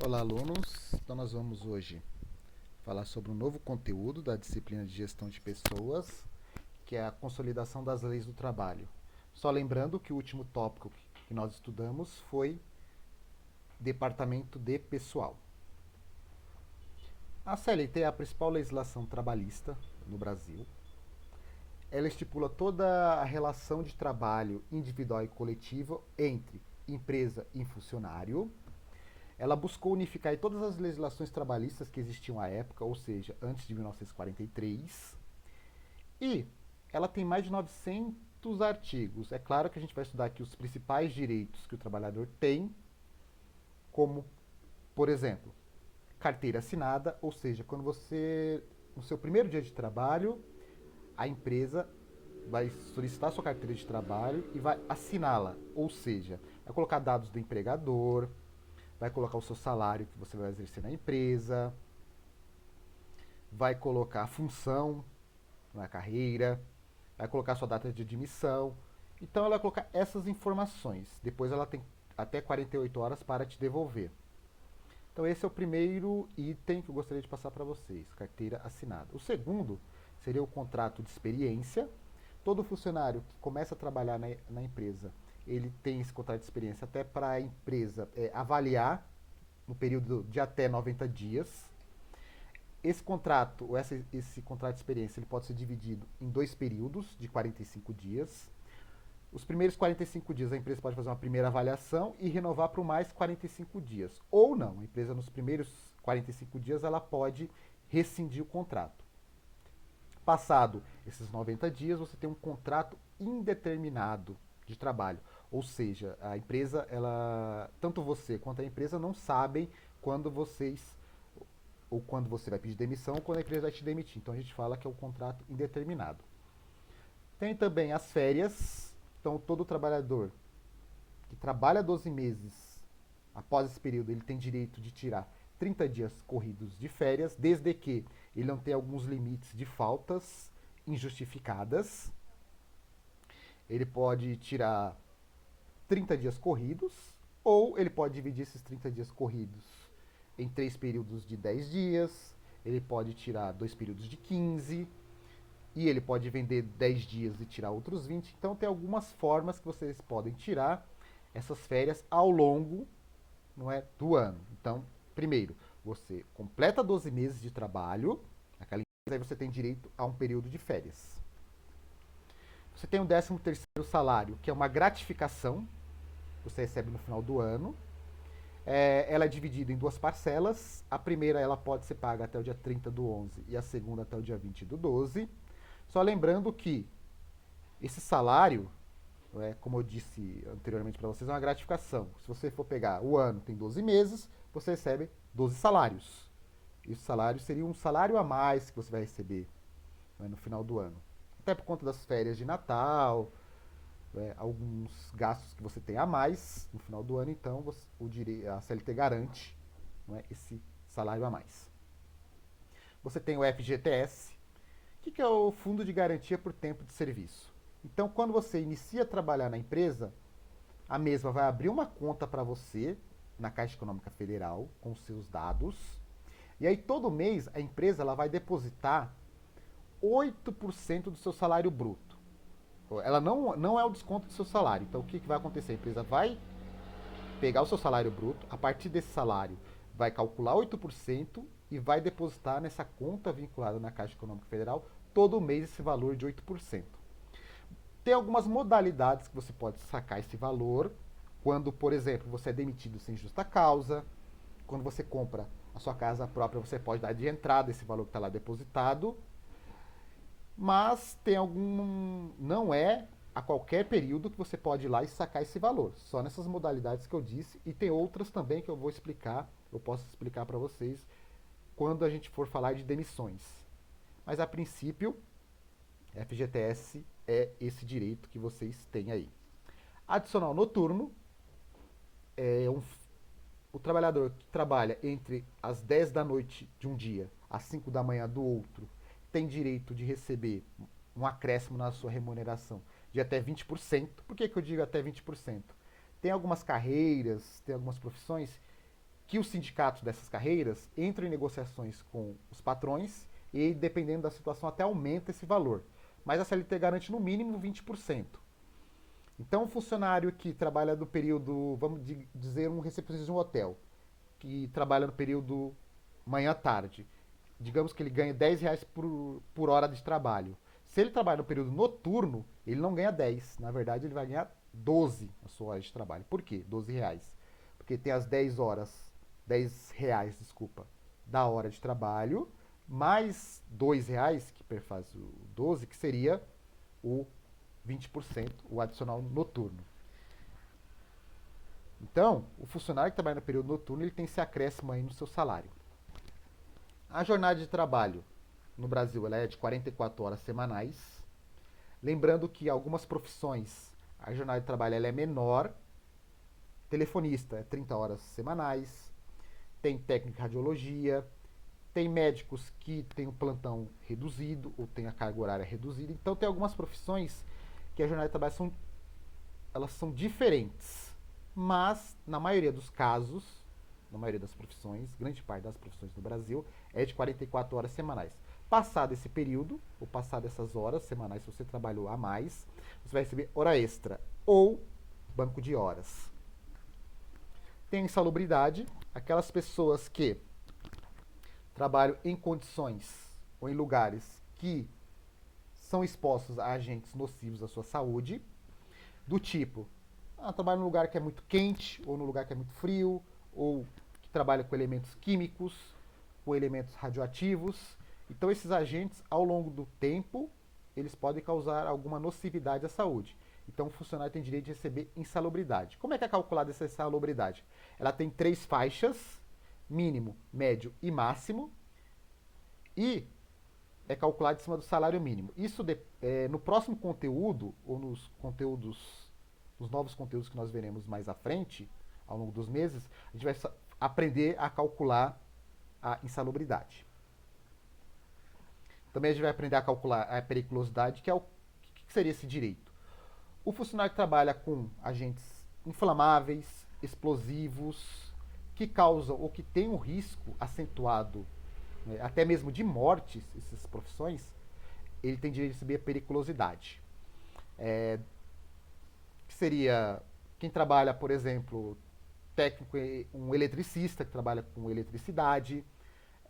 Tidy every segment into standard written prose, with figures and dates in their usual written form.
Olá, alunos. Então, nós vamos hoje falar sobre um novo conteúdo da disciplina de gestão de pessoas, que é a consolidação das leis do trabalho. Só lembrando que o último tópico que nós estudamos foi departamento de pessoal. A CLT é a principal legislação trabalhista no Brasil. Ela estipula toda a relação de trabalho individual e coletiva entre empresa e funcionário. Ela buscou unificar todas as legislações trabalhistas que existiam à época, ou seja, antes de 1943. E ela tem mais de 900 artigos. É claro que a gente vai estudar aqui os principais direitos que o trabalhador tem, como, por exemplo, carteira assinada, ou seja, quando você, no seu primeiro dia de trabalho, a empresa vai solicitar sua carteira de trabalho e vai assiná-la, ou seja, vai colocar dados do empregador, vai colocar o seu salário que você vai exercer na empresa, vai colocar a função na carreira, vai colocar a sua data de admissão. Então ela vai colocar essas informações. Depois ela tem até 48 horas para te devolver. Então esse é o primeiro item que eu gostaria de passar para vocês, carteira assinada. O segundo seria o contrato de experiência. Todo funcionário que começa a trabalhar na empresa, ele tem esse contrato de experiência até para a empresa avaliar no período de até 90 dias. Esse contrato, ou esse contrato de experiência, ele pode ser dividido em dois períodos de 45 dias. Os primeiros 45 dias a empresa pode fazer uma primeira avaliação e renovar por mais 45 dias. Ou não, a empresa nos primeiros 45 dias ela pode rescindir o contrato. Passado esses 90 dias, você tem um contrato indeterminado de trabalho. Ou seja, a empresa, tanto você quanto a empresa não sabem quando ou quando você vai pedir demissão ou quando a empresa vai te demitir. Então a gente fala que é um contrato indeterminado. Tem também as férias. Então todo trabalhador que trabalha 12 meses após esse período, ele tem direito de tirar 30 dias corridos de férias, desde que ele não tenha alguns limites de faltas injustificadas. Ele pode tirar 30 dias corridos, ou ele pode dividir esses 30 dias corridos em 3 períodos de 10 dias, ele pode tirar 2 períodos de 15, e ele pode vender 10 dias e tirar outros 20. Então tem algumas formas que vocês podem tirar essas férias ao longo, não é, do ano. Então, primeiro, você completa 12 meses de trabalho, naquela empresa, aí você tem direito a um período de férias. Você tem o 13º salário, que é uma gratificação que você recebe no final do ano. Ela é dividida em duas parcelas. A primeira ela pode ser paga até o dia 30 do 11 e a segunda até o dia 20 do 12. Só lembrando que esse salário, como eu disse anteriormente para vocês, é uma gratificação. Se você for pegar o ano, tem 12 meses, você recebe 12 salários. E o salário seria um salário a mais que você vai receber, no final do ano. Até por conta das férias de Natal, alguns gastos que você tem a mais no final do ano, então a CLT garante, esse salário a mais. Você tem o FGTS. O que é o Fundo de Garantia por Tempo de Serviço? Então, quando você inicia a trabalhar na empresa, a mesma vai abrir uma conta para você na Caixa Econômica Federal com os seus dados. E aí, todo mês, a empresa ela vai depositar 8% do seu salário bruto. Ela não é o desconto do seu salário. Então, o que vai acontecer? A empresa vai pegar o seu salário bruto, a partir desse salário, vai calcular 8% e vai depositar nessa conta vinculada na Caixa Econômica Federal todo mês esse valor de 8%. Tem algumas modalidades que você pode sacar esse valor, quando, por exemplo, você é demitido sem justa causa, quando você compra a sua casa própria, você pode dar de entrada esse valor que está lá depositado, mas tem algum. Não é a qualquer período que você pode ir lá e sacar esse valor. Só nessas modalidades que eu disse. E tem outras também que eu vou explicar, eu posso explicar para vocês quando a gente for falar de demissões. Mas a princípio, FGTS é esse direito que vocês têm aí. Adicional noturno é o trabalhador que trabalha entre as 10 da noite de um dia às 5 da manhã do outro tem direito de receber um acréscimo na sua remuneração de até 20%. Por que eu digo até 20%? Tem algumas carreiras, tem algumas profissões que os sindicatos dessas carreiras entram em negociações com os patrões e, dependendo da situação, até aumenta esse valor. Mas a CLT garante no mínimo 20%. Então, um funcionário que trabalha no período, vamos dizer, um recepcionista de um hotel, que trabalha no período manhã-tarde, digamos que ele ganha R$ 10 por hora de trabalho. Se ele trabalha no período noturno, ele não ganha 10. Na verdade, ele vai ganhar 12 na sua hora de trabalho. Por quê? R$ 12. Porque tem as 10 horas, R$ 10, desculpa, da hora de trabalho, mais R$ 2, que perfaz o 12, que seria o 20%, o adicional noturno. Então, o funcionário que trabalha no período noturno, ele tem esse acréscimo aí no seu salário. A jornada de trabalho no Brasil ela é de 44 horas semanais. Lembrando que algumas profissões a jornada de trabalho ela é menor. Telefonista é 30 horas semanais. Tem técnico de radiologia. Tem médicos que têm o plantão reduzido ou tem a carga horária reduzida. Então tem algumas profissões que a jornada de trabalho elas são diferentes. Mas, na maioria dos casos, na maioria das profissões, grande parte das profissões no Brasil, é de 44 horas semanais. Passado esse período, ou passado essas horas semanais, se você trabalhou a mais, você vai receber hora extra ou banco de horas. Tem a insalubridade, aquelas pessoas que trabalham em condições ou em lugares que são expostos a agentes nocivos à sua saúde, do tipo, trabalha num lugar que é muito quente, ou num lugar que é muito frio, ou que trabalha com elementos químicos, com elementos radioativos. Então esses agentes, ao longo do tempo, eles podem causar alguma nocividade à saúde. Então o funcionário tem direito de receber insalubridade. Como é que é calculada essa insalubridade? Ela tem 3 faixas, mínimo, médio e máximo, e é calculado em cima do salário mínimo. Isso no próximo conteúdo, ou nos novos conteúdos que nós veremos mais à frente, ao longo dos meses, a gente vai aprender a calcular a insalubridade. Também a gente vai aprender a calcular a periculosidade, que é o que seria esse direito. O funcionário que trabalha com agentes inflamáveis, explosivos, que causam ou que têm um risco acentuado, né, até mesmo de mortes, essas profissões, ele tem direito de receber a periculosidade. Que seria quem trabalha, por exemplo, técnico, um eletricista que trabalha com eletricidade,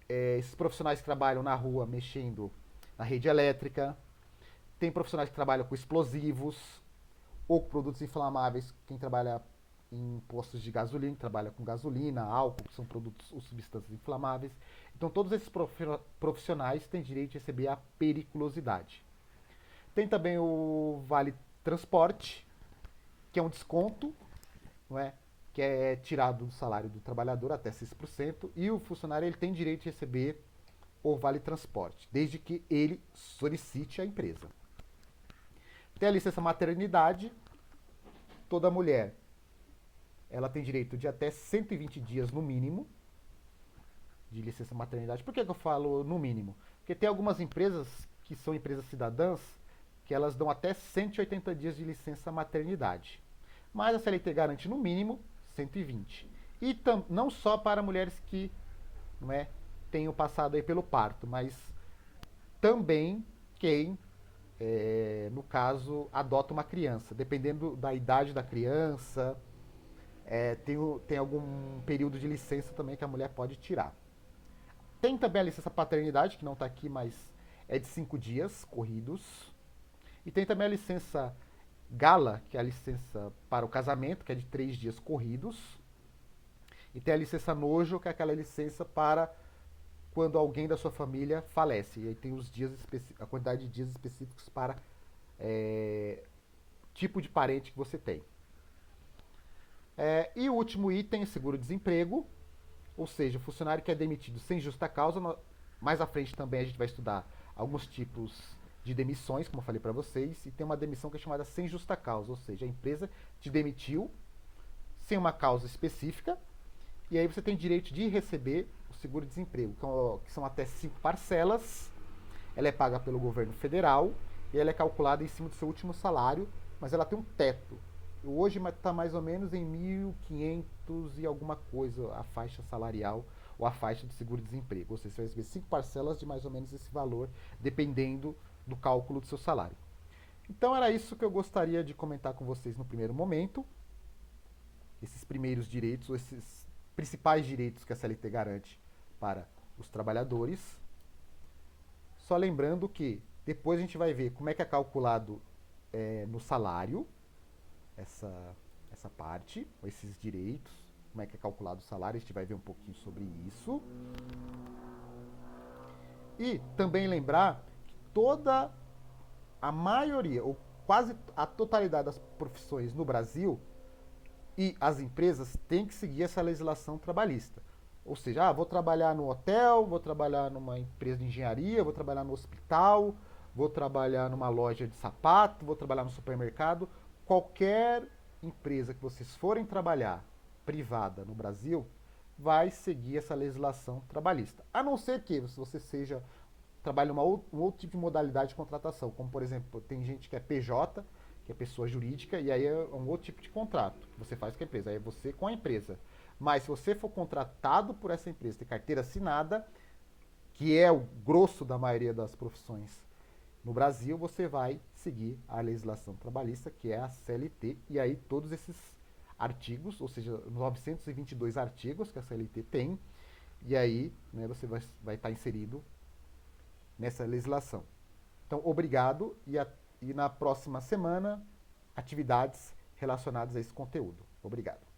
esses profissionais que trabalham na rua mexendo na rede elétrica, tem profissionais que trabalham com explosivos ou com produtos inflamáveis, quem trabalha em postos de gasolina, que trabalha com gasolina, álcool, que são produtos ou substâncias inflamáveis. Então todos esses profissionais têm direito de receber a periculosidade. Tem também o Vale Transporte, que é um desconto, não é? Que é tirado do salário do trabalhador até 6%, e o funcionário ele tem direito de receber o Vale Transporte, desde que ele solicite à empresa. Tem a licença maternidade, toda mulher ela tem direito de até 120 dias no mínimo de licença maternidade. Por que eu falo no mínimo? Porque tem algumas empresas que são empresas cidadãs que elas dão até 180 dias de licença maternidade. Mas a CLT garante no mínimo 120. E não só para mulheres que não é, tenham passado aí pelo parto, mas também quem, no caso, adota uma criança. Dependendo da idade da criança, tem algum período de licença também que a mulher pode tirar. Tem também a licença paternidade, que não está aqui, mas é de 5 dias corridos. E tem também a licença gala, que é a licença para o casamento, que é de 3 dias corridos. E tem a licença nojo, que é aquela licença para quando alguém da sua família falece. E aí tem os dias a quantidade de dias específicos para tipo de parente que você tem. E o último item é seguro-desemprego, ou seja, o funcionário que é demitido sem justa causa. Mais à frente também a gente vai estudar alguns tipos de demissões, como eu falei para vocês, e tem uma demissão que é chamada sem justa causa, ou seja, a empresa te demitiu sem uma causa específica, e aí você tem direito de receber o seguro-desemprego, que são até 5 parcelas. Ela é paga pelo governo federal e ela é calculada em cima do seu último salário, mas ela tem um teto. hoje está mais ou menos em 1.500 e alguma coisa a faixa salarial ou a faixa do seguro-desemprego. Ou seja, você vai receber 5 parcelas de mais ou menos esse valor, dependendo do cálculo do seu salário. Então era isso que eu gostaria de comentar com vocês no primeiro momento. Esses primeiros direitos, esses principais direitos que a CLT garante para os trabalhadores. Só lembrando que depois a gente vai ver como é que é calculado no salário essa parte, esses direitos, como é que é calculado o salário, a gente vai ver um pouquinho sobre isso. E também lembrar que toda a maioria, ou quase a totalidade das profissões no Brasil e as empresas têm que seguir essa legislação trabalhista. Ou seja, vou trabalhar no hotel, vou trabalhar numa empresa de engenharia, vou trabalhar no hospital, vou trabalhar numa loja de sapato, vou trabalhar no supermercado. Qualquer empresa que vocês forem trabalhar, privada no Brasil, vai seguir essa legislação trabalhista. A não ser que você seja trabalhe um outro tipo de modalidade de contratação, como por exemplo, tem gente que é PJ, que é pessoa jurídica, e aí é um outro tipo de contrato que você faz com a empresa, aí é você com a empresa. Mas se você for contratado por essa empresa, ter carteira assinada, que é o grosso da maioria das profissões no Brasil, você vai seguir a legislação trabalhista, que é a CLT, e aí todos esses artigos, ou seja, 922 artigos que a CLT tem, e aí né, você vai estar inserido nessa legislação. Então, obrigado e na próxima semana, atividades relacionadas a esse conteúdo. Obrigado.